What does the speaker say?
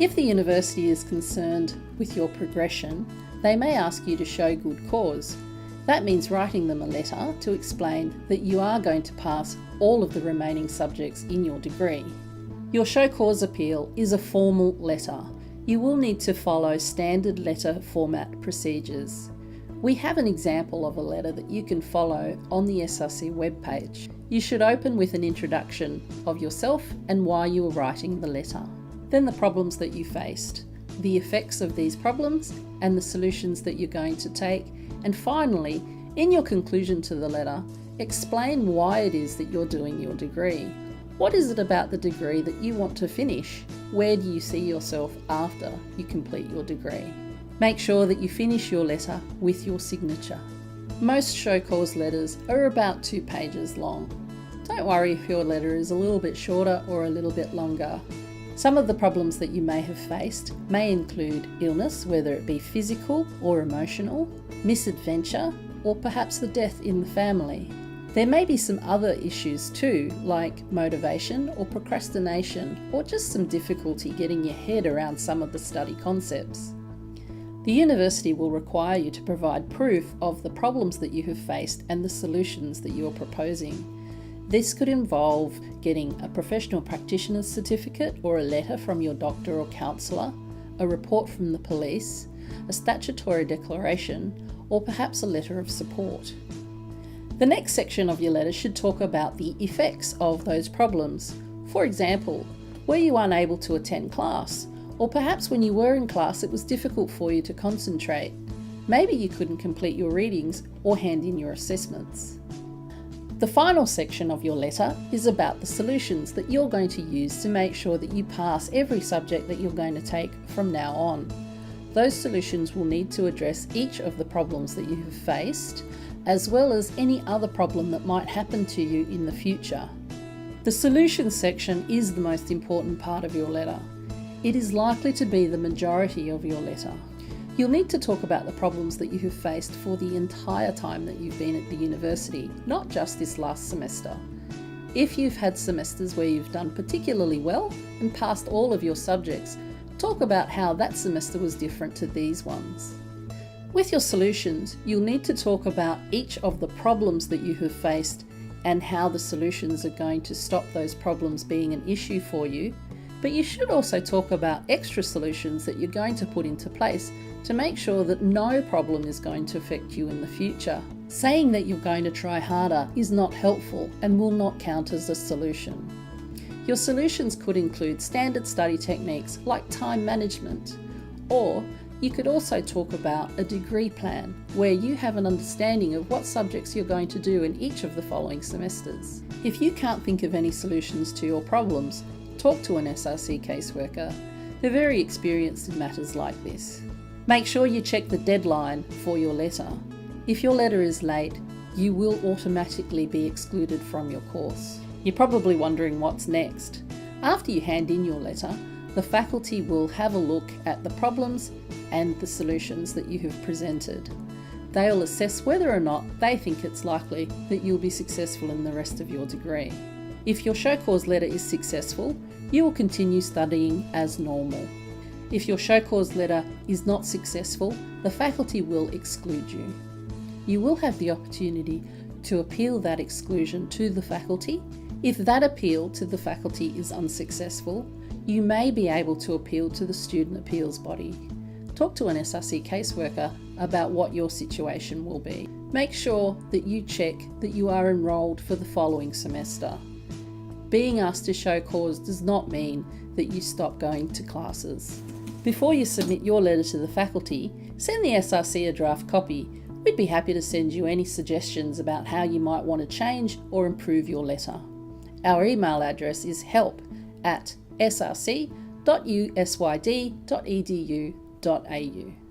If the university is concerned with your progression, they may ask you to show good cause. That means writing them a letter to explain that you are going to pass all of the remaining subjects in your degree. Your show cause appeal is a formal letter. You will need to follow standard letter format procedures. We have an example of a letter that you can follow on the SRC webpage. You should open with an introduction of yourself and why you were writing the letter. Then the problems that you faced, the effects of these problems and the solutions that you're going to take. And finally, in your conclusion to the letter, explain why it is that you're doing your degree. What is it about the degree that you want to finish? Where do you see yourself after you complete your degree? Make sure that you finish your letter with your signature. Most show cause letters are about 2 pages long. Don't worry if your letter is a little bit shorter or a little bit longer. Some of the problems that you may have faced may include illness, whether it be physical or emotional, misadventure, or perhaps the death in the family. There may be some other issues too, like motivation or procrastination, or just some difficulty getting your head around some of the study concepts. The university will require you to provide proof of the problems that you have faced and the solutions that you are proposing. This could involve getting a professional practitioner's certificate or a letter from your doctor or counsellor, a report from the police, a statutory declaration, or perhaps a letter of support. The next section of your letter should talk about the effects of those problems. For example, were you unable to attend class? Or perhaps when you were in class it was difficult for you to concentrate. Maybe you couldn't complete your readings or hand in your assessments. The final section of your letter is about the solutions that you're going to use to make sure that you pass every subject that you're going to take from now on. Those solutions will need to address each of the problems that you have faced, as well as any other problem that might happen to you in the future. The solutions section is the most important part of your letter. It is likely to be the majority of your letter. You'll need to talk about the problems that you have faced for the entire time that you've been at the university, not just this last semester. If you've had semesters where you've done particularly well and passed all of your subjects, talk about how that semester was different to these ones. With your solutions, you'll need to talk about each of the problems that you have faced and how the solutions are going to stop those problems being an issue for you. But you should also talk about extra solutions that you're going to put into place to make sure that no problem is going to affect you in the future. Saying that you're going to try harder is not helpful and will not count as a solution. Your solutions could include standard study techniques like time management, or you could also talk about a degree plan where you have an understanding of what subjects you're going to do in each of the following semesters. If you can't think of any solutions to your problems, talk to an SRC caseworker. They're very experienced in matters like this. Make sure you check the deadline for your letter. If your letter is late, you will automatically be excluded from your course. You're probably wondering what's next. After you hand in your letter, the faculty will have a look at the problems and the solutions that you have presented. They'll assess whether or not they think it's likely that you'll be successful in the rest of your degree. If your show cause letter is successful, you will continue studying as normal. If your show cause letter is not successful, the faculty will exclude you. You will have the opportunity to appeal that exclusion to the faculty. If that appeal to the faculty is unsuccessful, you may be able to appeal to the student appeals body. Talk to an SRC caseworker about what your situation will be. Make sure that you check that you are enrolled for the following semester. Being asked to show cause does not mean that you stop going to classes. Before you submit your letter to the faculty, send the SRC a draft copy. We'd be happy to send you any suggestions about how you might want to change or improve your letter. Our email address is help@src.usyd.edu.au.